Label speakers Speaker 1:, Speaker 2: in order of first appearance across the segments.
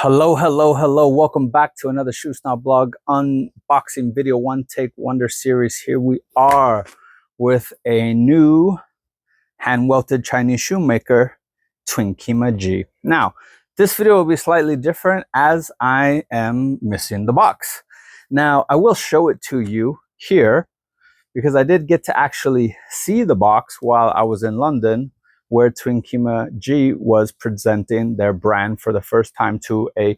Speaker 1: Hello. Welcome back to another Shoe Snob blog unboxing video, one take wonder series. Here we are with a new hand welted Chinese shoemaker, Twinkima.G. Now, this video will be slightly different as I am missing the box. Now, I will show it to you here because I did get to actually see the box while I was in London, where Twinkima.G was presenting their brand for the first time to a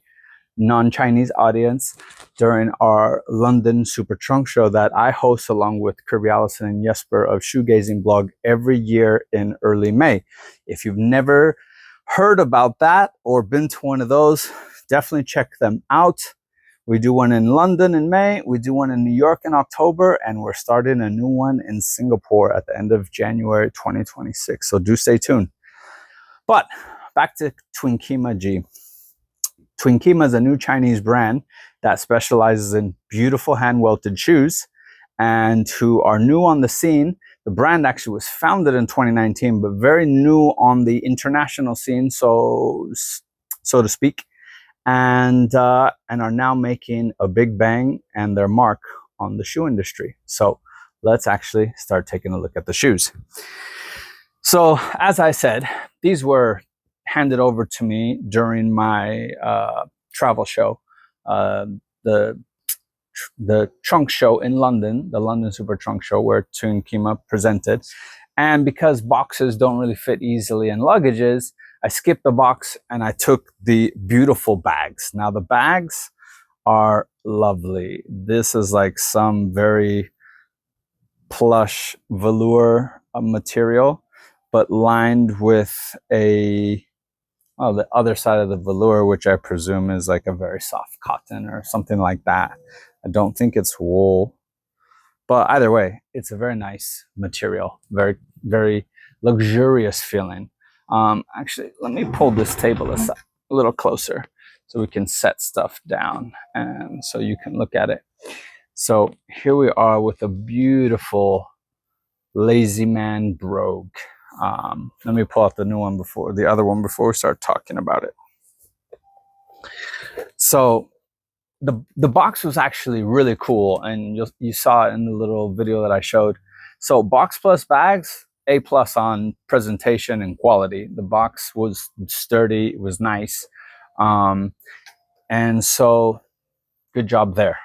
Speaker 1: non-Chinese audience during our London Super Trunk Show that I host along with Kirby Allison and Jesper of Shoegazing blog every year in early May. If you've never heard about that or been to one of those, definitely check them out. We do one in London in May, we do one in New York in October, and we're starting a new one in Singapore at the end of January 2026. So do stay tuned. But back to Twinkima.G. Twinkima is a new Chinese brand that specializes in beautiful hand-welted shoes, and who are new on the scene. The brand actually was founded in 2019, but very new on the international scene, so to speak. And are now making a big bang and their mark on the shoe industry. So let's actually start taking a look at the shoes. So as I said, these were handed over to me during my travel show, the trunk show in London, the London Super Trunk Show, where Twinkima presented. And because boxes don't really fit easily in luggages, I skipped the box and I took the beautiful bags. Now the bags are lovely. This is like some very plush velour material, but lined with the other side of the velour, which I presume is like a very soft cotton or something like that. I don't think it's wool, but either way, it's a very nice material, very luxurious feeling. Actually, let me pull this table aside a little closer so we can set stuff down and so you can look at it. So here we are with a beautiful Lazy Man Brogue. Let me pull out the other one before we start talking about it. So the box was actually really cool, and you saw it in the little video that I showed. So box plus bags, A+ on presentation and quality. The box was sturdy, it was nice, and so good job there.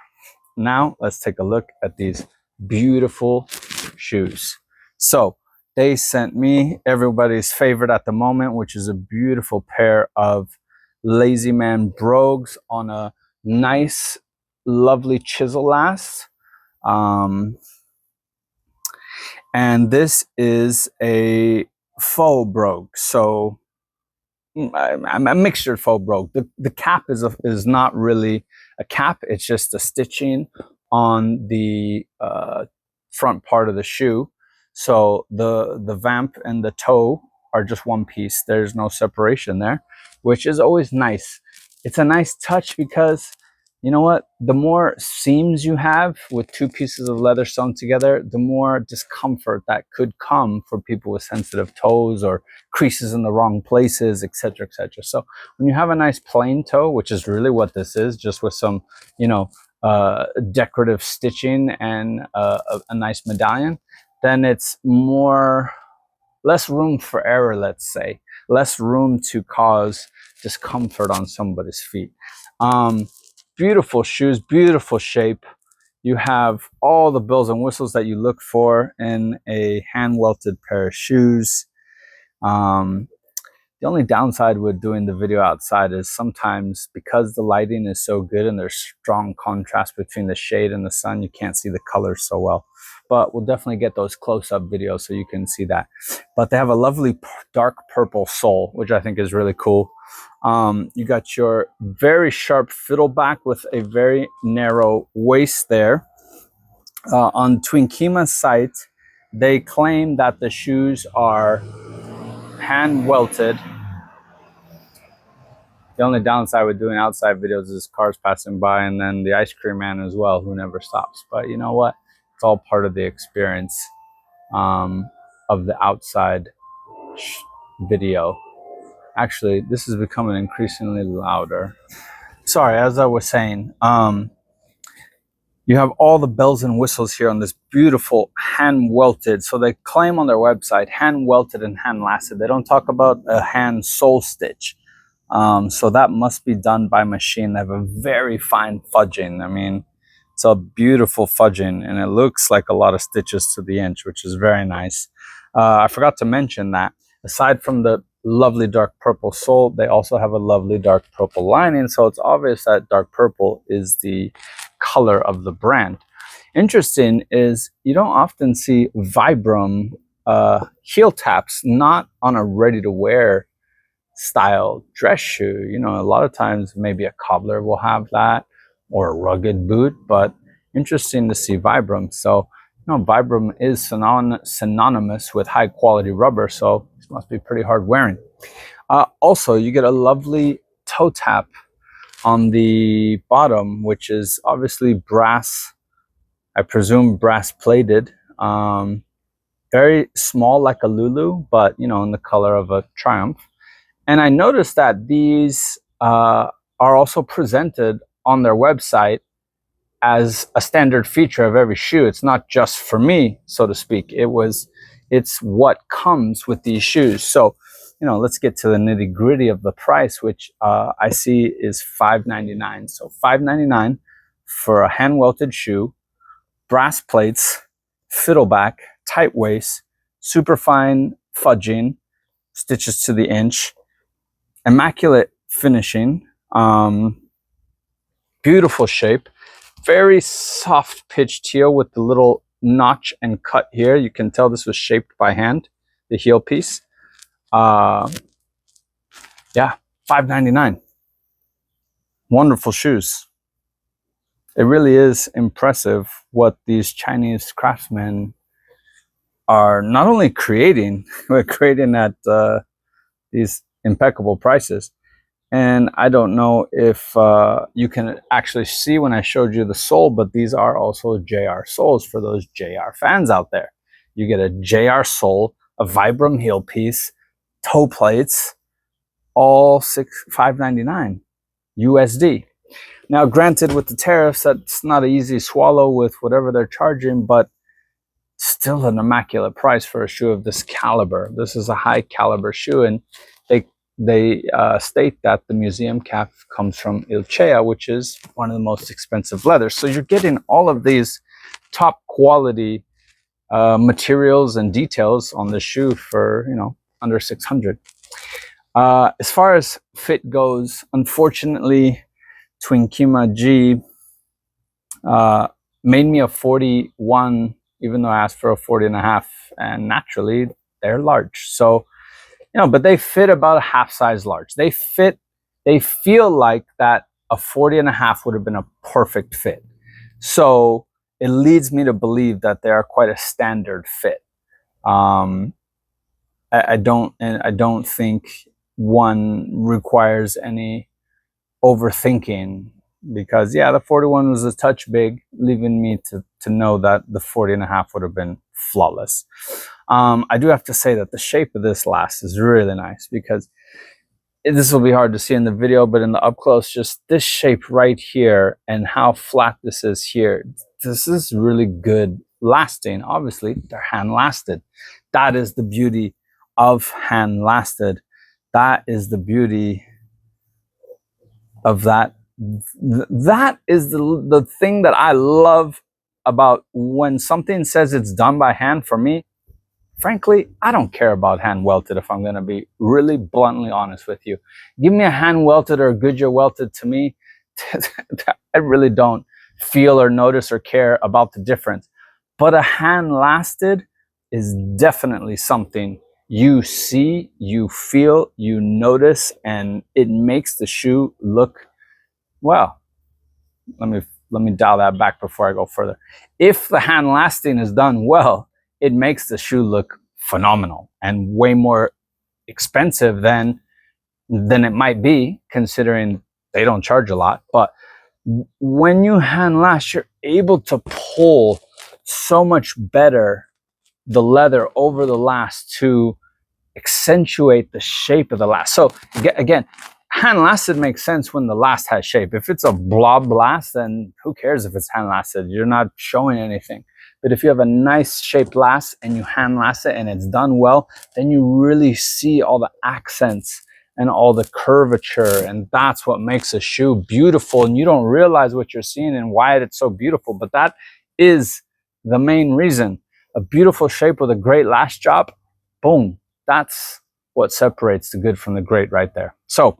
Speaker 1: Now let's take a look at these beautiful shoes. So they sent me everybody's favorite at the moment, which is a beautiful pair of Lazy Man Brogues on a nice, lovely chisel last. And this is a faux brogue, so a mixtured faux brogue. The cap is not really a cap; it's just a stitching on the front part of the shoe. So the vamp and the toe are just one piece. There's no separation there, which is always nice. It's a nice touch because, you know what? The more seams you have with two pieces of leather sewn together, the more discomfort that could come for people with sensitive toes or creases in the wrong places, etc., etc. So when you have a nice plain toe, which is really what this is, just with some, decorative stitching and a nice medallion, then it's less room for error, let's say, less room to cause discomfort on somebody's feet. Beautiful shoes, beautiful shape. You have all the bells and whistles that you look for in a hand-welted pair of shoes. The only downside with doing the video outside is sometimes, because the lighting is so good and there's strong contrast between the shade and the sun, you can't see the colors so well. But we'll definitely get those close-up videos so you can see that. But they have a lovely dark purple sole, which I think is really cool. You got your very sharp fiddleback with a very narrow waist there. On Twinkima's site, they claim that the shoes are hand welted. The only downside with doing outside videos is cars passing by, and then the ice cream man as well, who never stops. But you know what? It's all part of the experience of the outside video. Actually, this is becoming increasingly louder. Sorry, as I was saying, you have all the bells and whistles here on this beautiful hand welted. So they claim on their website, hand welted and hand lasted. They don't talk about a hand sole stitch. So that must be done by machine. They have a very fine fudging. I mean, it's a beautiful fudging, and it looks like a lot of stitches to the inch, which is very nice. I forgot to mention that aside from the lovely dark purple sole, they also have a lovely dark purple lining. So it's obvious that dark purple is the color of the brand. Interesting is you don't often see Vibram heel taps not on a ready-to-wear style dress shoe. You know, a lot of times maybe a cobbler will have that, or a rugged boot, but interesting to see Vibram. So, you know, Vibram is synonymous with high quality rubber, so this must be pretty hard wearing. Also, you get a lovely toe tap on the bottom, which is obviously brass, I presume brass plated. Very small, like a Lulu, but you know, in the color of a Triumph. And I noticed that these are also presented on their website as a standard feature of every shoe. It's not just for me, so to speak. It's what comes with these shoes. So, you know, let's get to the nitty gritty of the price, which I see is $5.99. So $5.99 for a hand welted shoe, brass plates, fiddleback, tight waist, super fine fudging, stitches to the inch, immaculate finishing, beautiful shape, very soft pitch heel with the little notch and cut here. You can tell this was shaped by hand, the heel piece. Yeah, $5.99. Wonderful shoes. It really is impressive what these Chinese craftsmen are not only creating, but creating at these impeccable prices. And I don't know if you can actually see when I showed you the sole, but these are also JR soles for those JR fans out there. You get a JR sole, a Vibram heel piece, toe plates, all $5.99 USD. Now, granted, with the tariffs, that's not an easy swallow with whatever they're charging, but still an immaculate price for a shoe of this caliber. This is a high caliber shoe, and they state that the museum calf comes from Ilcea, which is one of the most expensive leathers. So you're getting all of these top quality materials and details on the shoe for, you know, under $600. As far as fit goes, unfortunately, Twinkima.G made me a 41, even though I asked for a 40.5, and naturally they're large. So, you know, but they fit about a half size large. They feel like that a 40.5 would have been a perfect fit. So it leads me to believe that they are quite a standard fit. I don't think one requires any overthinking, because yeah, the 41 was a touch big, leaving me to know that the 40.5 would have been flawless. I do have to say that the shape of this last is really nice, because this will be hard to see in the video, but in the up close, just this shape right here and how flat this is here, this is really good lasting. Obviously, they're hand lasted. That is the beauty of hand lasted. That is the beauty of that. That is the thing that I love about when something says it's done by hand. For me, frankly, I don't care about hand welted, if I'm going to be really bluntly honest with you. Give me a hand welted or a Goodyear welted, to me, I really don't feel or notice or care about the difference. But a hand lasted is definitely something you see, you feel, you notice, and it makes the shoe look, well, let me dial that back before I go further. If the hand lasting is done well, it makes the shoe look phenomenal and way more expensive than it might be, considering they don't charge a lot. But when you hand last, you're able to pull so much better the leather over the last to accentuate the shape of the last. So again, hand lasted makes sense when the last has shape. If it's a blob last, then who cares if it's hand lasted? You're not showing anything. But if you have a nice shaped last and you hand last it and it's done well, then you really see all the accents and all the curvature, and that's what makes a shoe beautiful. And you don't realize what you're seeing and why it's so beautiful, but that is the main reason. A beautiful shape with a great last job, boom, that's what separates the good from the great right there. So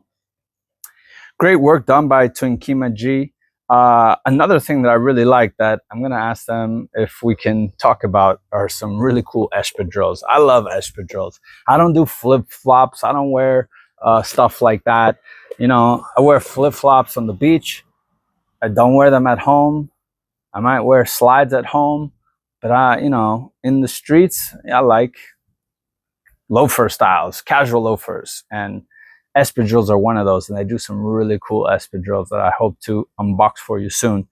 Speaker 1: great work done by Twinkima.G. Another thing that I really like that I'm going to ask them if we can talk about are some really cool espadrilles. I love espadrilles. I don't do flip-flops. I don't wear stuff like that. You know, I wear flip-flops on the beach. I don't wear them at home. I might wear slides at home. But, you know, in the streets, I like loafer styles, casual loafers. And espadrilles are one of those, and they do some really cool espadrilles that I hope to unbox for you soon.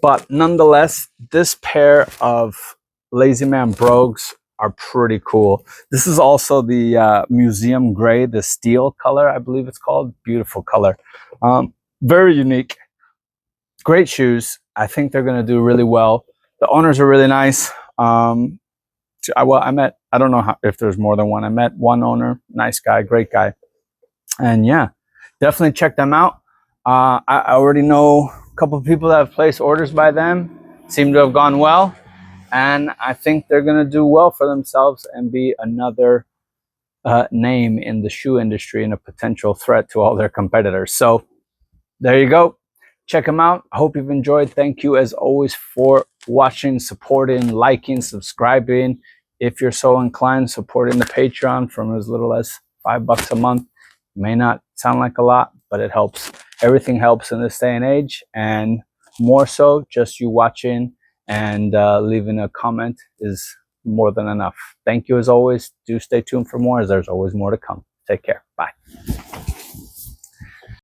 Speaker 1: But nonetheless, this pair of Lazy Man Brogues are pretty cool. This is also the museum gray, the steel color, I believe it's called. Beautiful color. Very unique. Great shoes. I think they're going to do really well. The owners are really nice. Well, I met, I don't know if there's more than one. I met one owner, nice guy, great guy. And yeah, definitely check them out. I already know a couple of people that have placed orders by them, seem to have gone well. And I think they're going to do well for themselves and be another name in the shoe industry and a potential threat to all their competitors. So there you go. Check them out. I hope you've enjoyed. Thank you as always for watching, supporting, liking, subscribing. If you're so inclined, supporting the Patreon from as little as $5 a month. May not sound like a lot, but it helps. Everything helps in this day and age, and more so just you watching and leaving a comment is more than enough. Thank you as always. Do stay tuned for more, as there's always more to come. Take care. Bye.